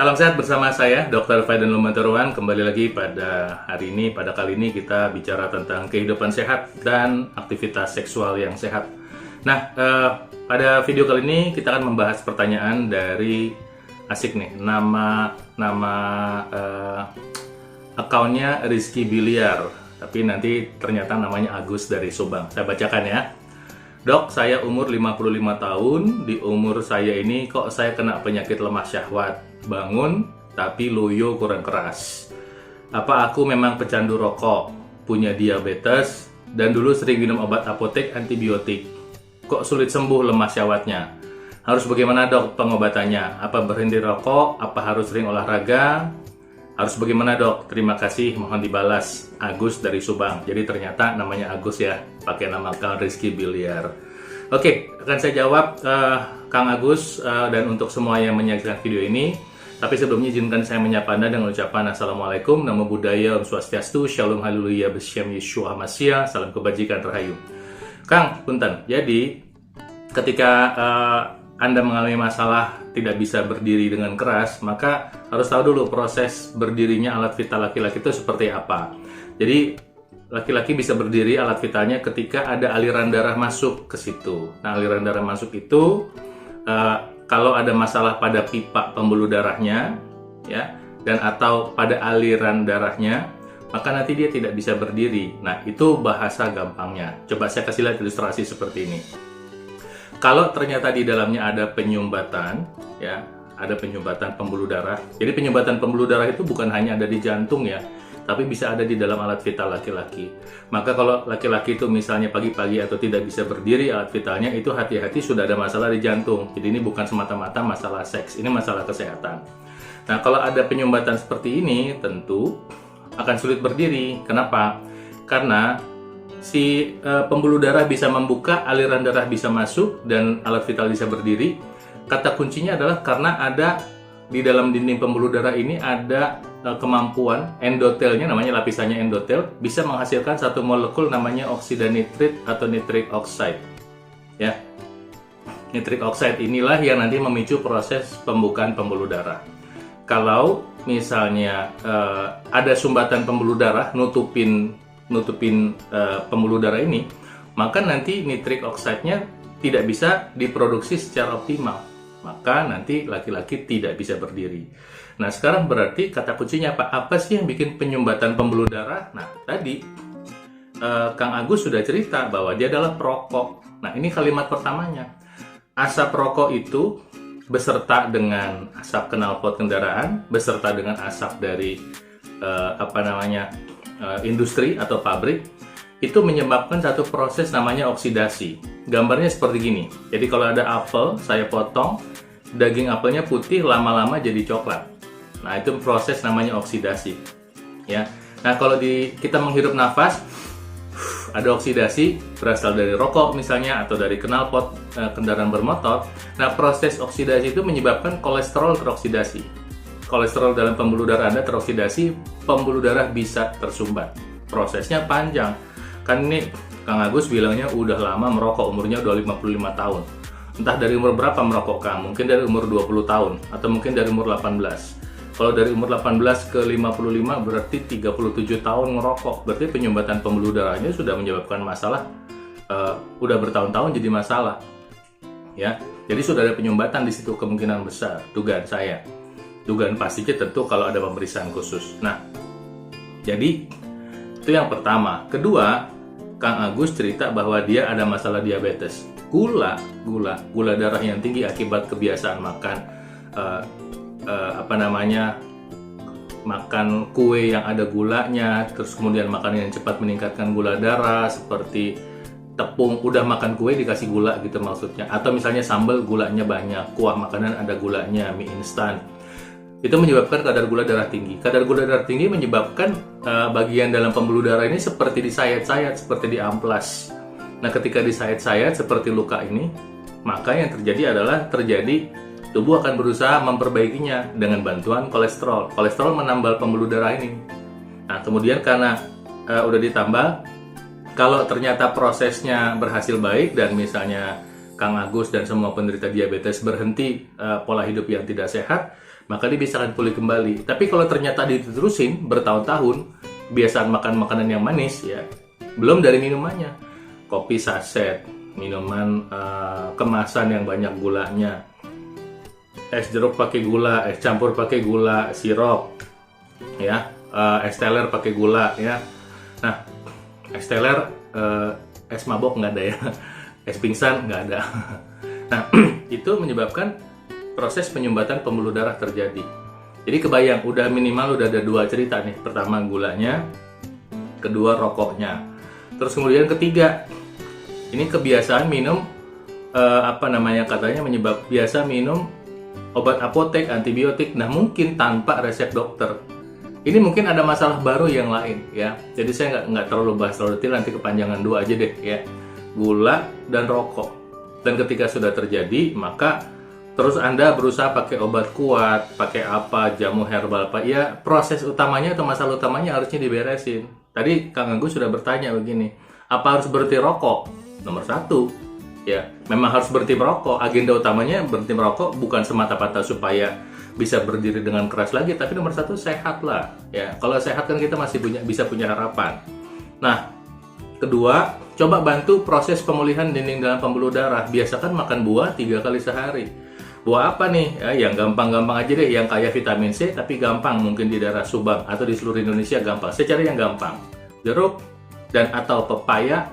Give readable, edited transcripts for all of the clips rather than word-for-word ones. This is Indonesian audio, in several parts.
Salam sehat bersama saya, Dr. Faidan Lumantarwan. Kembali lagi pada hari ini, pada kali ini kita bicara tentang kehidupan sehat dan aktivitas seksual yang sehat. Nah, pada video kali ini kita akan membahas pertanyaan dari asik nih, nama akunnya Rizky Biliar, tapi nanti ternyata namanya Agus dari Subang. Saya bacakan ya. Dok, saya umur 55 tahun, di umur saya ini kok saya kena penyakit lemah syahwat, bangun tapi loyo kurang keras. Apa aku memang pecandu rokok, punya diabetes, dan dulu sering minum obat apotek antibiotik. Kok sulit sembuh lemah syahwatnya? Harus bagaimana dok pengobatannya? Apa berhenti rokok? Apa harus sering olahraga? Harus bagaimana dok? Terima kasih, mohon dibalas. Agus dari Subang. Jadi ternyata namanya Agus ya, pakai nama Kang Rizky Biliar. Oke, akan saya jawab Kang Agus dan untuk semua yang menyaksikan video ini. Tapi sebelumnya izinkan saya menyapa Anda dengan ucapan Assalamualaikum, Namo Buddhaya, Om Swastiastu, Shalom Haleluya, Besyam Yeshua Masya, salam kebajikan terhayu. Kang, punten. Jadi ketika Anda mengalami masalah tidak bisa berdiri dengan keras, maka harus tahu dulu proses berdirinya alat vital laki-laki itu seperti apa. Jadi laki-laki bisa berdiri alat vitalnya ketika ada aliran darah masuk ke situ. Nah, aliran darah masuk itu kalau ada masalah pada pipa pembuluh darahnya, ya, dan atau pada aliran darahnya, maka nanti dia tidak bisa berdiri. Nah, itu bahasa gampangnya. Coba saya kasih lihat ilustrasi seperti ini. Kalau ternyata di dalamnya ada penyumbatan, ya, ada penyumbatan pembuluh darah. Jadi penyumbatan pembuluh darah itu bukan hanya ada di jantung ya, tapi bisa ada di dalam alat vital laki-laki. Maka kalau laki-laki itu misalnya pagi-pagi atau tidak bisa berdiri alat vitalnya, itu hati-hati sudah ada masalah di jantung. Jadi ini bukan semata-mata masalah seks, ini masalah kesehatan. Nah, kalau ada penyumbatan seperti ini, tentu akan sulit berdiri. Kenapa? Karena si pembuluh darah bisa membuka, aliran darah bisa masuk, dan alat vital bisa berdiri. Kata kuncinya adalah karena ada di dalam dinding pembuluh darah ini ada kemampuan endotelnya, namanya lapisannya endotel, bisa menghasilkan satu molekul namanya oksida nitrit atau nitric oxide. Ya, nitric oxide inilah yang nanti memicu proses pembukaan pembuluh darah. Kalau misalnya ada sumbatan pembuluh darah nutupin pembuluh darah ini, maka nanti nitric oxide-nya tidak bisa diproduksi secara optimal, maka nanti laki-laki tidak bisa berdiri. Nah, sekarang berarti kata kuncinya apa? Apa sih yang bikin penyumbatan pembuluh darah? Nah, tadi Kang Agus sudah cerita bahwa dia adalah perokok. Nah, ini kalimat pertamanya. Asap rokok itu beserta dengan asap knalpot kendaraan, beserta dengan asap dari industri atau pabrik, itu menyebabkan satu proses namanya oksidasi. Gambarnya seperti gini. Jadi kalau ada apel, saya potong, daging apelnya putih, lama-lama jadi coklat. Nah, itu proses namanya oksidasi. Ya. Nah, kalau kita menghirup nafas, ada oksidasi berasal dari rokok misalnya atau dari knalpot kendaraan bermotor. Nah, proses oksidasi itu menyebabkan kolesterol teroksidasi. Kolesterol dalam pembuluh darah Anda teroksidasi, pembuluh darah bisa tersumbat. Prosesnya panjang. Kan ini Kang Agus bilangnya udah lama merokok, umurnya udah 55 tahun. Entah dari umur berapa merokok Kang, mungkin dari umur 20 tahun, atau mungkin dari umur 18. Kalau dari umur 18 ke 55 berarti 37 tahun merokok. Berarti penyumbatan pembuluh darahnya sudah menyebabkan masalah, udah bertahun-tahun jadi masalah. Ya, jadi sudah ada penyumbatan di situ kemungkinan besar, dugaan saya. Dugaan pastinya tentu kalau ada pemeriksaan khusus. Nah, jadi itu yang pertama. Kedua, Kang Agus cerita bahwa dia ada masalah diabetes. Gula darah yang tinggi akibat kebiasaan makan makan kue yang ada gulanya, terus kemudian makan yang cepat meningkatkan gula darah seperti tepung, udah makan kue dikasih gula gitu maksudnya, atau misalnya sambal gulanya banyak, kuah makanan ada gulanya, mie instan. Itu menyebabkan kadar gula darah tinggi. Kadar gula darah tinggi menyebabkan bagian dalam pembuluh darah ini seperti disayat-sayat, seperti diamplas. Nah, ketika disayat-sayat seperti luka ini, maka yang terjadi adalah tubuh akan berusaha memperbaikinya dengan bantuan kolesterol. Kolesterol menambal pembuluh darah ini. Nah, kemudian karena udah ditambal, kalau ternyata prosesnya berhasil baik dan misalnya Kang Agus dan semua penderita diabetes berhenti pola hidup yang tidak sehat, maka dia bisa akan pulih kembali. Tapi kalau ternyata diterusin bertahun-tahun, kebiasaan makan makanan yang manis ya, belum dari minumannya, kopi saset, minuman kemasan yang banyak gulanya, es jeruk pakai gula, es campur pakai gula, sirup, ya, es teler pakai gula, ya. Nah, es teler, es mabok nggak ada ya, es pingsan nggak ada. Nah, itu menyebabkan proses penyumbatan pembuluh darah terjadi. Jadi kebayang, udah minimal udah ada 2 cerita nih. Pertama gulanya, kedua rokoknya. Terus kemudian ketiga, ini kebiasaan minum katanya biasa minum obat apotek, antibiotik. Nah, mungkin tanpa resep dokter. Ini mungkin ada masalah baru yang lain ya. Jadi saya nggak terlalu bahas terlalu detail, nanti kepanjangan 2 aja deh ya. Gula dan rokok. Dan ketika sudah terjadi, maka terus Anda berusaha pakai obat kuat, pakai apa, jamu herbal apa, ya proses utamanya atau masalah utamanya harusnya diberesin. Tadi Kang Agus sudah bertanya begini, apa harus berhenti rokok? Nomor 1, ya memang harus berhenti merokok. Agenda utamanya berhenti merokok bukan semata-mata supaya bisa berdiri dengan keras lagi, tapi nomor 1 sehat lah. Ya, kalau sehat kan kita masih bisa punya harapan. Nah, kedua, coba bantu proses pemulihan dinding dalam pembuluh darah. Biasakan makan buah 3 kali sehari. Buah apa nih? Ya, yang gampang-gampang aja deh, yang kaya vitamin C tapi gampang mungkin di daerah Subang atau di seluruh Indonesia gampang. Saya cari yang gampang. Jeruk dan atau pepaya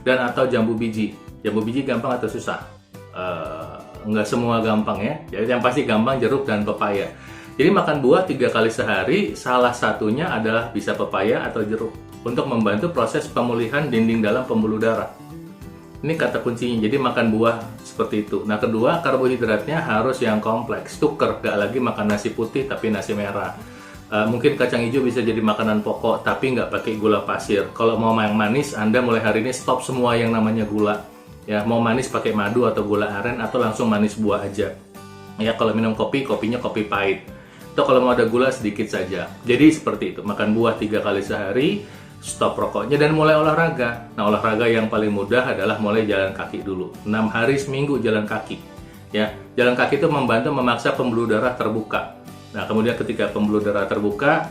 dan atau jambu biji. Jambu biji gampang atau susah? Nggak semua gampang ya. Jadi yang pasti gampang jeruk dan pepaya. Jadi makan buah 3 kali sehari, salah satunya adalah bisa pepaya atau jeruk untuk membantu proses pemulihan dinding dalam pembuluh darah. Ini kata kuncinya, jadi makan buah seperti itu. Nah, kedua, karbohidratnya harus yang kompleks, tuker, gak lagi makan nasi putih tapi nasi merah. Mungkin kacang hijau bisa jadi makanan pokok, tapi nggak pakai gula pasir. Kalau mau yang manis, Anda mulai hari ini stop semua yang namanya gula. Ya, mau manis pakai madu atau gula aren atau langsung manis buah aja. Ya, kalau minum kopi, kopinya kopi pahit. Atau kalau mau ada gula sedikit saja. Jadi seperti itu, makan buah 3 kali sehari, stop rokoknya dan mulai olahraga. Nah, olahraga yang paling mudah adalah mulai jalan kaki dulu. 6 hari seminggu jalan kaki. Ya, jalan kaki itu membantu memaksa pembuluh darah terbuka. Nah, kemudian ketika pembuluh darah terbuka,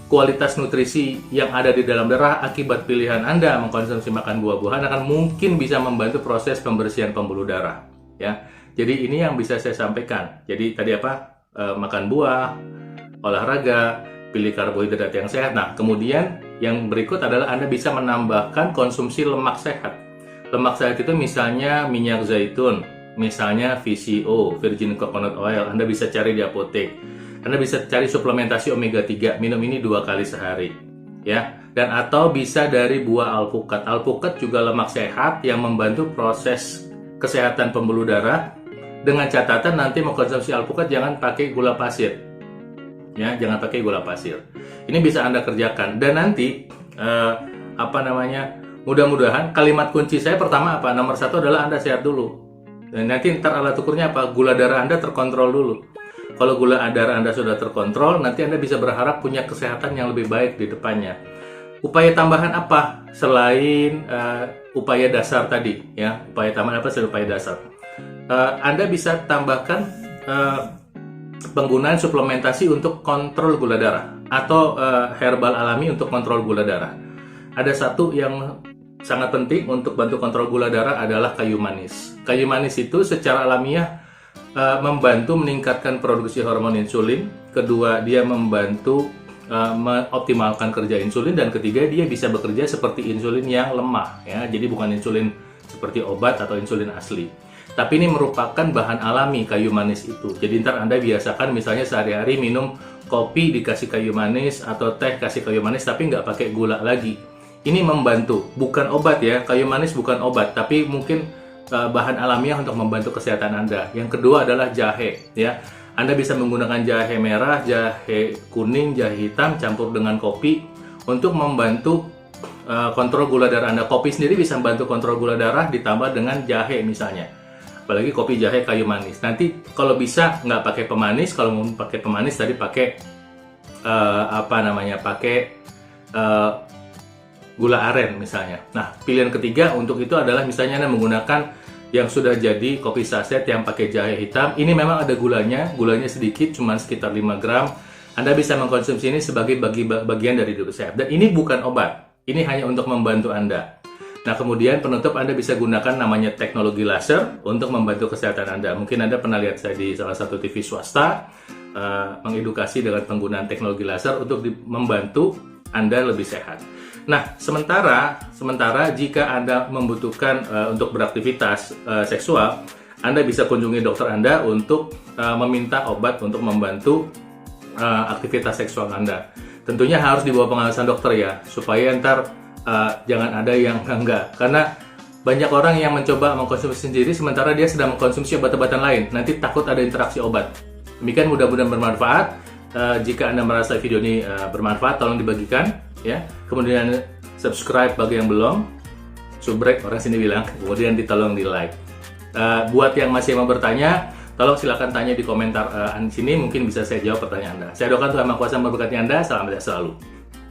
kualitas nutrisi yang ada di dalam darah akibat pilihan Anda mengkonsumsi makan buah-buahan akan mungkin bisa membantu proses pembersihan pembuluh darah. Ya, jadi ini yang bisa saya sampaikan. Jadi tadi apa? Makan buah, olahraga, pilih karbohidrat yang sehat. Nah, kemudian yang berikut adalah Anda bisa menambahkan konsumsi lemak sehat. Lemak sehat itu misalnya minyak zaitun, misalnya VCO, Virgin Coconut Oil, Anda bisa cari di apotek. Anda bisa cari suplementasi omega 3, minum ini 2 kali sehari. Ya, dan atau bisa dari buah alpukat. Alpukat juga lemak sehat yang membantu proses kesehatan pembuluh darah. Dengan catatan nanti mengkonsumsi alpukat jangan pakai gula pasir. Ya, jangan pakai gula pasir. Ini bisa Anda kerjakan. Dan nanti mudah-mudahan kalimat kunci saya pertama apa? Nomor 1 adalah Anda sehat dulu. Dan nanti ntar alat ukurnya apa? Gula darah Anda terkontrol dulu. Kalau gula darah Anda sudah terkontrol, nanti Anda bisa berharap punya kesehatan yang lebih baik di depannya. Upaya tambahan apa selain upaya dasar tadi? Ya, upaya tambahan apa selain upaya dasar? Anda bisa tambahkan penggunaan suplementasi untuk kontrol gula darah atau herbal alami untuk kontrol gula darah. Ada satu yang sangat penting untuk bantu kontrol gula darah adalah kayu manis. Kayu manis itu secara alamiah membantu meningkatkan produksi hormon insulin. Kedua, dia membantu mengoptimalkan kerja insulin, dan ketiga, dia bisa bekerja seperti insulin yang lemah ya. Jadi bukan insulin seperti obat atau insulin asli. Tapi ini merupakan bahan alami kayu manis itu. Jadi ntar Anda biasakan misalnya sehari-hari minum kopi dikasih kayu manis atau teh kasih kayu manis tapi nggak pakai gula lagi. Ini membantu, bukan obat ya. Kayu manis bukan obat, tapi mungkin bahan alamiah untuk membantu kesehatan Anda. Yang kedua adalah jahe ya. Anda bisa menggunakan jahe merah, jahe kuning, jahe hitam campur dengan kopi untuk membantu kontrol gula darah Anda. Kopi sendiri bisa membantu kontrol gula darah ditambah dengan jahe misalnya. Apalagi kopi jahe kayu manis. Nanti kalau bisa nggak pakai pemanis, kalau mau pakai pemanis tadi pakai gula aren misalnya. Nah, pilihan ketiga untuk itu adalah misalnya Anda menggunakan yang sudah jadi kopi saset yang pakai jahe hitam. Ini memang ada gulanya sedikit, cuma sekitar 5 gram. Anda bisa mengkonsumsi ini sebagai bagian dari hidup sehat. Dan ini bukan obat, ini hanya untuk membantu Anda. Nah, kemudian penutup Anda bisa gunakan namanya teknologi laser untuk membantu kesehatan Anda. Mungkin Anda pernah lihat saya di salah satu TV swasta, mengedukasi dengan penggunaan teknologi laser untuk membantu Anda lebih sehat. Nah, sementara jika Anda membutuhkan untuk beraktivitas seksual, Anda bisa kunjungi dokter Anda untuk meminta obat untuk membantu aktivitas seksual Anda. Tentunya harus di bawah pengawasan dokter ya, supaya ntar jangan ada yang enggak. Karena banyak orang yang mencoba mengkonsumsi sendiri sementara dia sedang mengkonsumsi obat-obatan lain. Nanti takut ada interaksi obat. Demikian, mudah-mudahan bermanfaat. Jika Anda merasa video ini bermanfaat, tolong dibagikan ya. Kemudian subscribe bagi yang belum, subrek orang sini bilang, kemudian ditolong di like. Buat yang masih mau bertanya, tolong silakan tanya di komentar sini, mungkin bisa saya jawab pertanyaan Anda. Saya doakan Tuhan Maha Kuasa memberkati Anda. Salam sehat selalu.